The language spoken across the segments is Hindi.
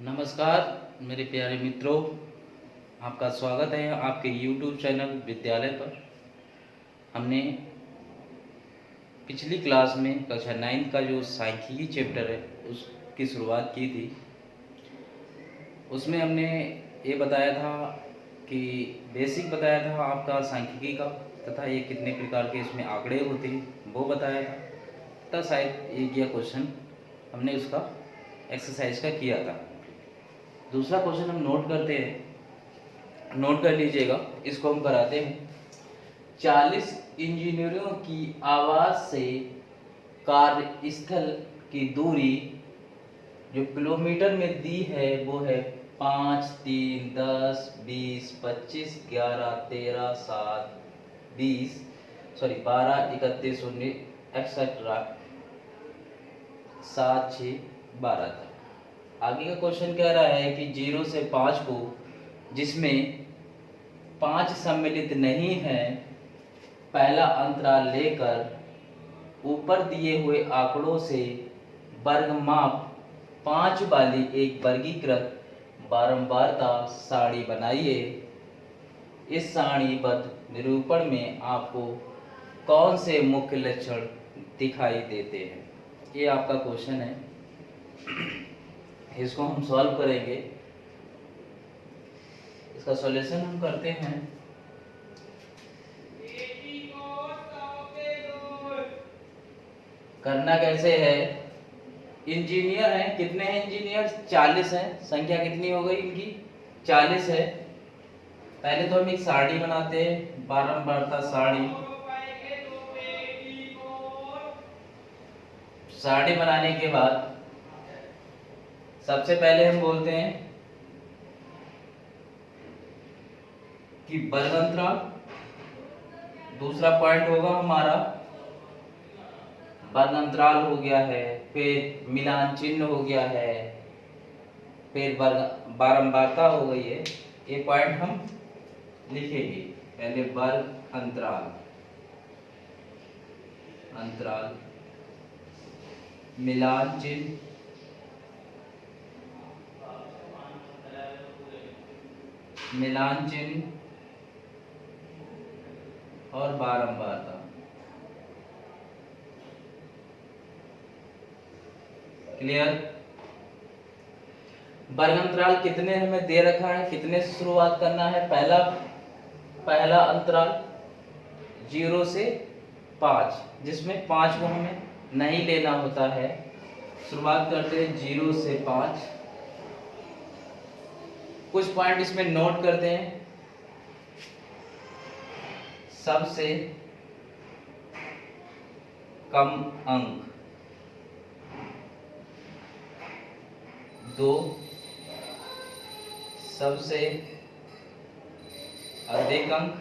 नमस्कार मेरे प्यारे मित्रों, आपका स्वागत है आपके YouTube चैनल विद्यालय पर। हमने पिछली क्लास में कक्षा 9 का जो सांख्यिकी चैप्टर है उसकी शुरुआत की थी। उसमें हमने ये बताया था कि बेसिक बताया था आपका सांख्यिकी का, तथा ये कितने प्रकार के इसमें आंकड़े होते हैं वो बताया था, तथा शायद एक या क्वेश्चन हमने उसका एक्सरसाइज का किया था। दूसरा क्वेश्चन हम नोट करते हैं, नोट कर लीजिएगा, इसको हम कराते हैं। 40 इंजीनियरों की आवास से कार्यस्थल की दूरी जो किलोमीटर में दी है वो है 5, 3, 10, 20, 25, 11, 13, 7, 20, 12, 31, 19 एक्सेट्रा 7, 6, 12 तक। आगे का क्वेश्चन कह रहा है कि 0 से 5 को, जिसमें 5 सम्मिलित नहीं है, पहला अंतराल लेकर ऊपर दिए हुए आंकड़ों से वर्गमाप 5 वाली एक वर्गीकृत बारंबारता सारणी बनाइए। इस सारणीबद्ध निरूपण में आपको कौन से मुख्य लक्षण दिखाई देते हैं? ये आपका क्वेश्चन है, इसको हम सॉल्व करेंगे। इसका सॉल्यूशन हम करते हैं। करना कैसे है? इंजीनियर हैं, कितने हैं इंजीनियर? 40 हैं। संख्या कितनी हो गई इनकी? 40 है। पहले तो हम एक सारणी बनाते हैं, बारंबारता सारणी। सारणी बनाने के बाद सबसे पहले हम बोलते हैं कि वर्ग अंतराल, दूसरा पॉइंट होगा हमारा वर्ग अंतराल हो गया है, फिर मिलान चिन्ह हो गया है, फिर वर्ग बारंबारता हो गई है। ये पॉइंट हम लिखेंगे। पहले वर्ग अंतराल, अंतराल, मिलान चिन्ह, मिलान चिन्ह और बारंबारता। क्लियर? वर्ग अंतराल कितने हमें दे रखा है, कितने से शुरुआत करना है? पहला अंतराल 0 से 5, जिसमें 5 को हमें नहीं लेना होता है। शुरुआत करते हैं 0 से 5। कुछ पॉइंट इसमें नोट करते हैं। सबसे कम अंक 2, सबसे अधिक अंक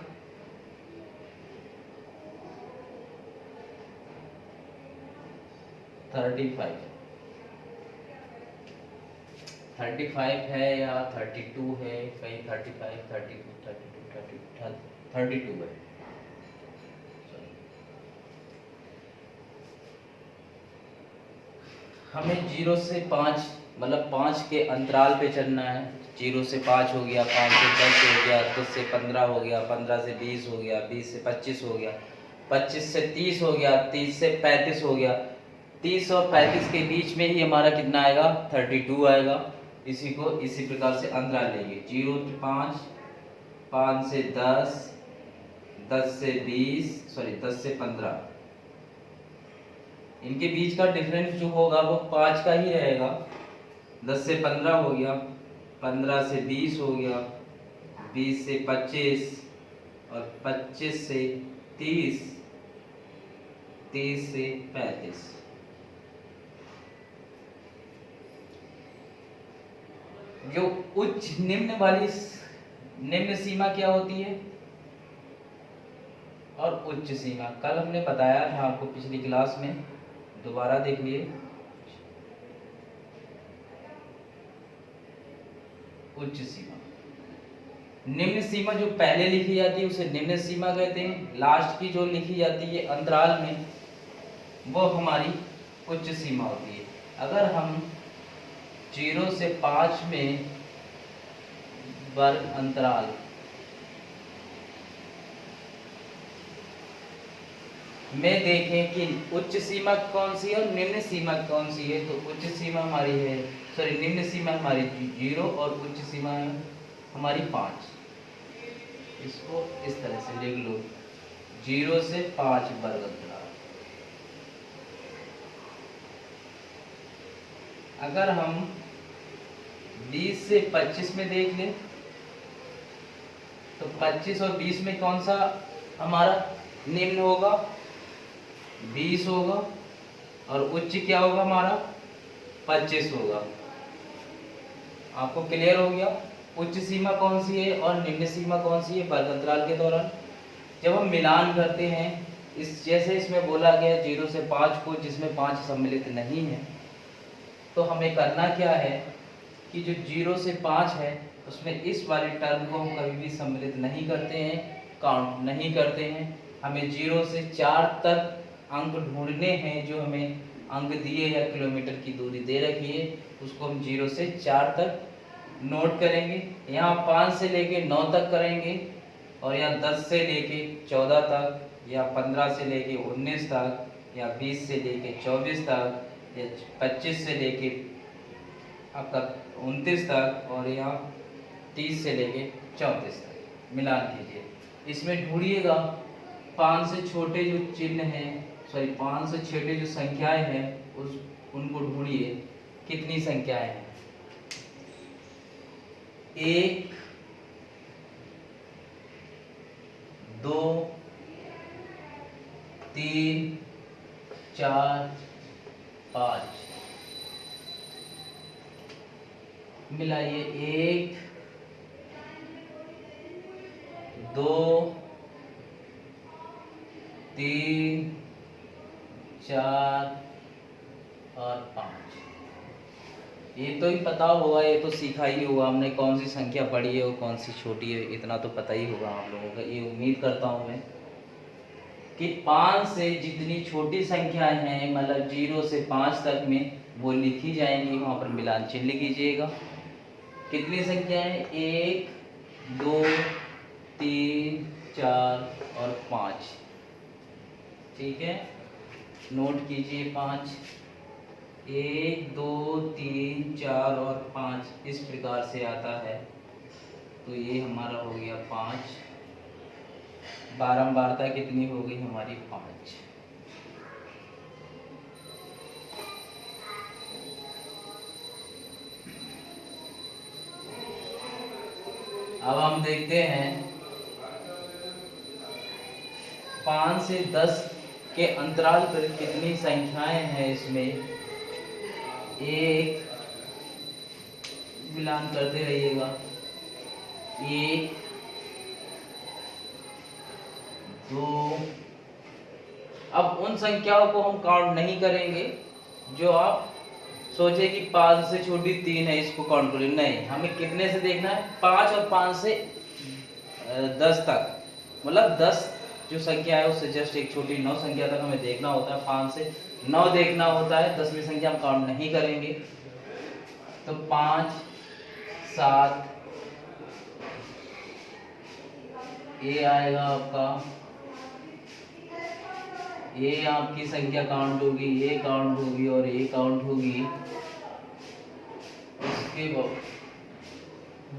35 है या 32 है, कहीं 35, 32 है। हमें 0 से 5 मतलब 5 के अंतराल पे चलना है। 0 से 5 हो गया, 5 से 10 हो गया, 10 से 15 हो गया, 15 से 20 हो गया, 20 से 25 हो गया, 25 से 30 हो गया, 30 से 35 हो गया। 30 और 35 के बीच में ही हमारा कितना आएगा? 32 आएगा। इसी को इसी प्रकार से अंतराल लेंगे। 0 से 5, 5 से 10, 10 से 15। इनके बीच का डिफरेंस जो होगा वो 5 का ही रहेगा। 10 से 15 हो गया, 15 से 20 हो गया, 20 से 25 और 25 से 30, 30 से 35। जो उच्च निम्न वाली निम्न सीमा क्या होती है और उच्च सीमा कल हमने बताया था आपको पिछली क्लास में, दोबारा देख लिए। उच्च सीमा, निम्न सीमा जो पहले लिखी जाती है उसे निम्न सीमा कहते हैं। लास्ट की जो लिखी जाती है अंतराल में वो हमारी उच्च सीमा होती है। अगर हम 0 से 5 में वर्ग अंतराल में देखें कि उच्च सीमा कौन सी है और निम्न सीमा कौन सी है। तो उच्च सीमा हमारी है, सॉरी निम्न सीमा हमारी 0 और उच्च सीमा हमारी 5। इसको इस तरह से लिख लो, 0 से 5 वर्ग अंतराल। अगर हम 20 से 25 में देख लें तो 25 और 20 में कौन सा हमारा निम्न होगा, 20 होगा, और उच्च क्या होगा हमारा 25 होगा। आपको क्लियर हो गया उच्च सीमा कौन सी है और निम्न सीमा कौन सी है वर्ग अंतराल के दौरान। जब हम मिलान करते हैं, इस जैसे इसमें बोला गया 0 से 5 को, जिसमें 5 सम्मिलित नहीं है, तो हमें करना क्या है कि जो 0 से 5 है उसमें इस वाले टर्म को हम कभी भी सम्मिलित नहीं करते हैं, काउंट नहीं करते हैं। हमें 0 से 4 तक अंक ढूंढने हैं, जो हमें अंक दिए या किलोमीटर की दूरी दे रखी है, उसको हम 0 से 4 तक नोट करेंगे। यहाँ 5 से लेके 9 तक करेंगे, और यहाँ 10 से लेके 14 तक, या 15 से लेके 19 तक, या 20 से लेके 24 तक, या 25 से लेके आपका 29 तक, और यहाँ 30 से लेके 34 तक मिलान कीजिए। इसमें ढूंढिएगा 5 से छोटे जो चिन्ह हैं, सॉरी 5 से छोटे जो संख्याएं हैं, उनको ढूंढिए कितनी संख्याएं हैं। 1, 2, 3, 4, 5 मिलाइए। 1, 2, 3, 4 और 5। ये तो ही पता होगा, ये तो सीखा ही होगा हमने, कौन सी संख्या बड़ी है और कौन सी छोटी है, इतना तो पता ही होगा आप लोगों को। ये उम्मीद करता हूँ मैं कि 5 से जितनी छोटी संख्याएं हैं, मतलब 0 से 5 तक में, वो लिखी जाएंगी, वहाँ पर मिलान चिन्ह कीजिएगा। कितनी संख्याएं, 1, 2, 3, 4 और 5। ठीक है, नोट कीजिए 5। 1, 2, 3, 4 और 5 इस प्रकार से आता है। तो ये हमारा हो गया 5। बारंबारता कितनी हो गई हमारी, 5। अब हम देखते हैं 5 से 10 के अंतराल पर कितनी संख्याएं हैं। इसमें एक, मिलान करते रहिएगा, 1, 2। अब उन संख्याओं को हम काउंट नहीं करेंगे जो आप सोचे कि 5 से छोटी 3 है, इसको काउंट करें, नहीं। हमें कितने से देखना है, 5 और 5 से 10 तक, मतलब 10 जो संख्या है उससे जस्ट एक छोटी 9 संख्या तक हमें देखना होता है। 5 से 9 देखना होता है, 10वीं संख्या हम काउंट नहीं करेंगे। तो 5, 7 ये आएगा आपका, ये आपकी संख्या काउंट होगी, ये काउंट होगी और ये काउंट होगी। उसके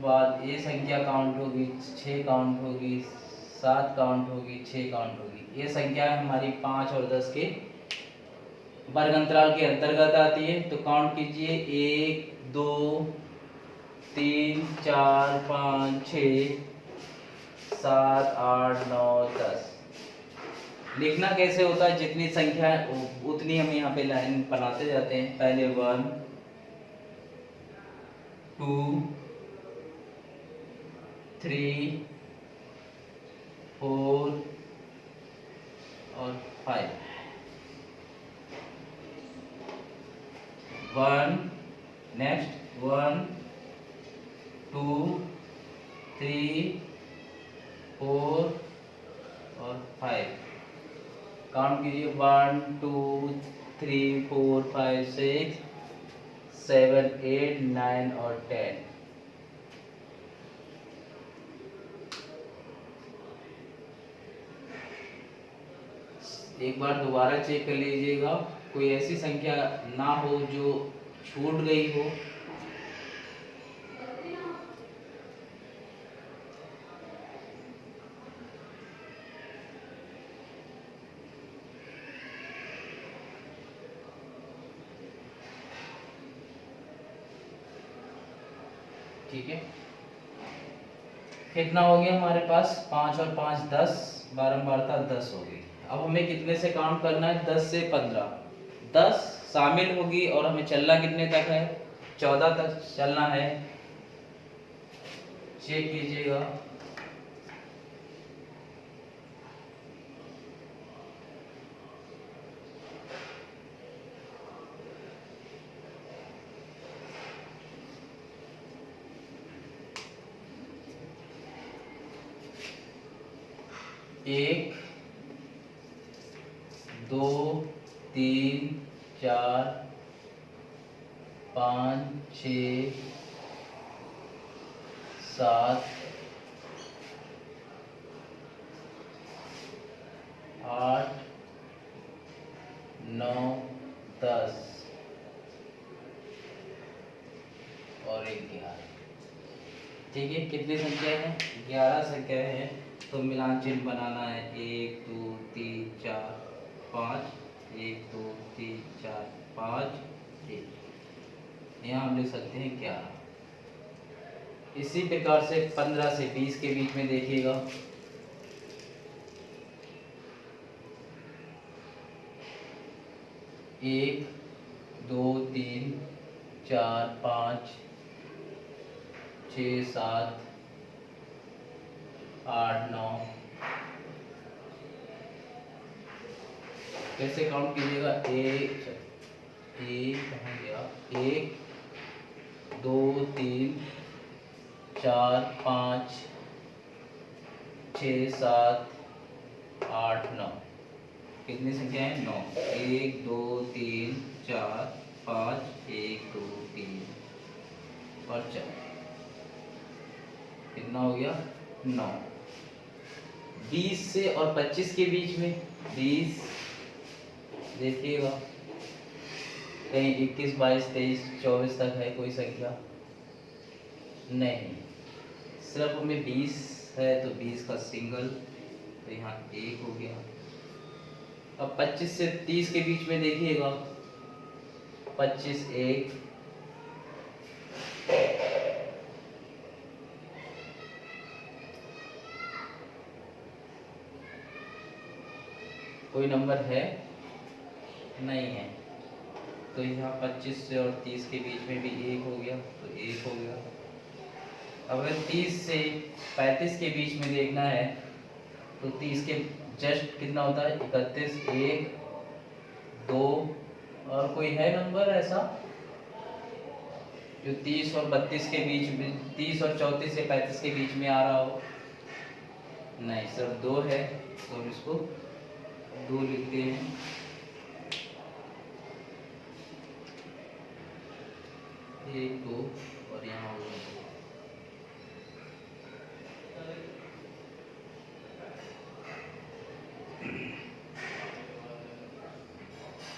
बाद ये संख्या काउंट होगी, 6 काउंट होगी, 7 काउंट होगी, 6 काउंट होगी। ये संख्या हमारी 5 और 10 के वर्ग अंतराल के अंतर्गत आती है। तो काउंट कीजिए, 1, 2, 3, 4, 5, 6, 7, 8, 9, 10। लिखना कैसे होता है, जितनी संख्या है उतनी हम यहाँ पे लाइन बनाते जाते हैं। पहले 1, 2, 3, 4 और 5। 1, नेक्स्ट 1, 2, 3, 4 और 5। काउंट कीजिए, 1, 2, 3, 4, 5, 6, 7, 8, 9 और 10। एक बार दोबारा चेक कर लीजिएगा, कोई ऐसी संख्या ना हो जो छूट गई हो। ठीक है, कितना हो गया हमारे पास? 5 और 5 10, बारंबारता 10 हो गई। अब हमें कितने से काउंट करना है? 10 से 15, 10 शामिल होगी और हमें चलना कितने तक है? 14 तक चलना है। चेक कीजिएगा। एक, दो, तीन, चार, 5, 6, 7, 8, 9, 10 और 11। ठीक है, कितनी संख्या है? 11 संख्या है। तो मिलान चिन्ह बनाना है। 1 2 3 4 5, 1 2 3 4 5, 1। यहाँ हम लिख सकते हैं 11। इसी प्रकार से 15 से 20 के बीच में देखिएगा। 1 2 3 4 5 6 7 8 9। कैसे काउंट कीजिएगा? एक कहाँ गया? 1 2 3 4 5 6 7 8 9। कितनी संख्या है? 9। 1 2 3 4 5 1 2 3 और 4। कितना हो गया? 9। 20 से और 25 के बीच में 20 देखिएगा, कहीं 21 22 23 24 तक है कोई संख्या? नहीं, सिर्फ हमें 20 है तो 20 का सिंगल, तो यहाँ 1 हो गया। अब 25 से 30 के बीच में देखिएगा। 25 1, कोई नंबर है? नहीं है। तो यहाँ 25 से और 30 के बीच में भी 1 हो गया, तो 1 हो गया। अगर 30 से 35 के बीच में देखना है तो 30 के जस्ट कितना होता है? 31 1 2। और कोई है नंबर ऐसा जो 30 और 32 के बीच में, 30 और 34 से 35 के बीच में आ रहा हो? नहीं, सिर्फ 2 है, तो हम इसको 2 लिखते हैं। एक 2 और यहाँ हो गया।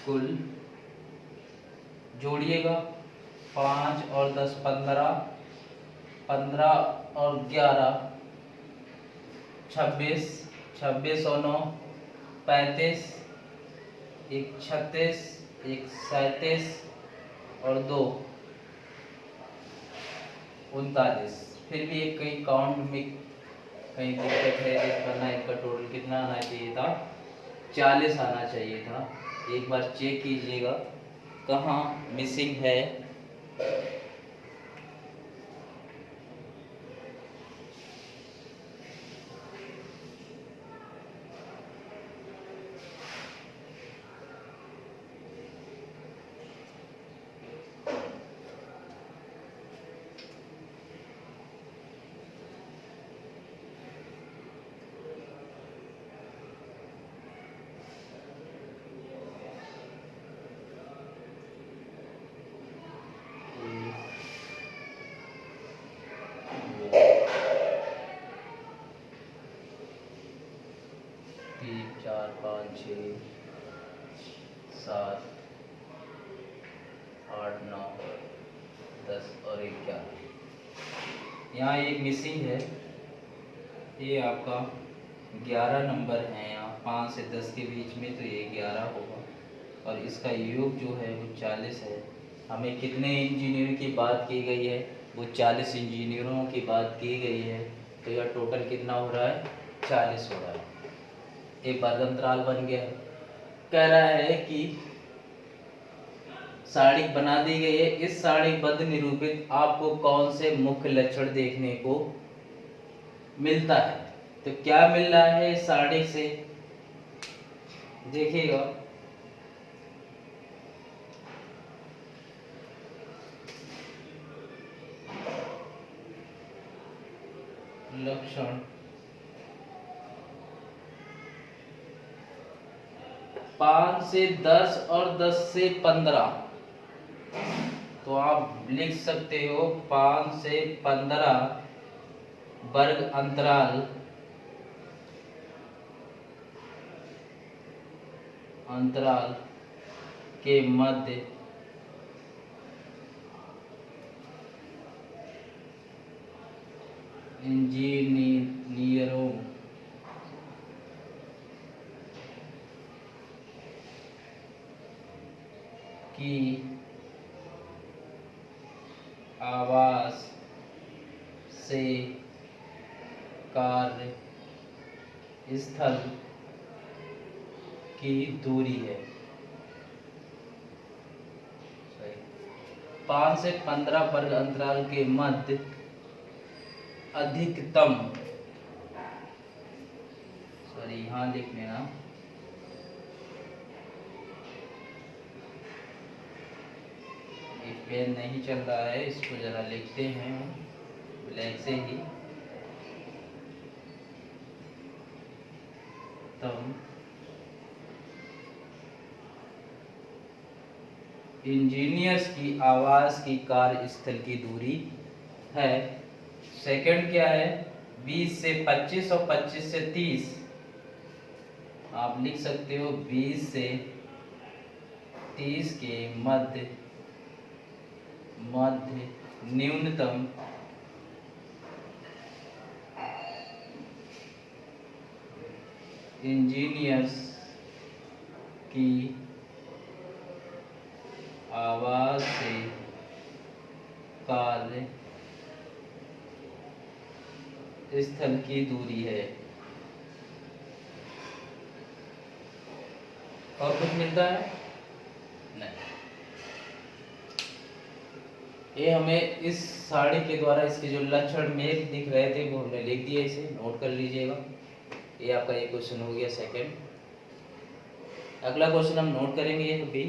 कुल जोड़िएगा 5 और 10 15, 15 और 11 26, 26 और 9 35, एक 36, एक 37 और 2 39। फिर भी एक कहीं काउंट में कहीं दिक्कत है। इस वरना इसका टोटल कितना आना चाहिए था? 40 आना चाहिए था। एक बार चेक कीजिएगा कहाँ मिसिंग है। 6 7 8 9 10 और 11। यहाँ एक मिसिंग है, ये आपका 11 नंबर है। यहाँ 5 से 10 के बीच में, तो ये 11 होगा और इसका योग जो है वो 40 है। हमें कितने इंजीनियर की बात की गई है? वो 40 इंजीनियरों की बात की गई है। तो यह टोटल कितना हो रहा है? 40 हो रहा है। एक वर्ग अंतराल बन गया। कह रहा है कि सारणिक बना दी गई है, इस सारणिकबद्ध निरूपित आपको कौन से मुख्य लक्षण देखने को मिलता है? तो क्या मिल रहा है सारणिक से? देखिएगा, लक्षण 5 से 10 और 10 से 15। तो आप लिख सकते हो 5 से 15 वर्ग अंतराल के मध्य इंजीनियरों की आवास से कार्यस्थल की दूरी है। 5 से 15 वर्ग अंतराल के मध्य अधिकतम, यहाँ लिख लेना, ये पेन नहीं चल रहा है, इसको जरा लिखते हैं ब्लैक से ही। तम इंजीनियर्स की आवास की कार्यस्थल की दूरी है। सेकंड क्या है? 20 से 25 और 25 से 30। आप लिख सकते हो 20 से 30 के मध्य न्यूनतम इंजीनियर्स की आवास से कार्यस्थल की दूरी है। और कुछ मिलता है? नहीं। ये हमें इस सारणी के द्वारा इसके जो लक्षण में दिख रहे थे वो हमने लिख दिया, इसे नोट कर लीजिएगा। ये आपका ये क्वेश्चन हो गया सेकंड। अगला क्वेश्चन हम नोट करेंगे ये भी।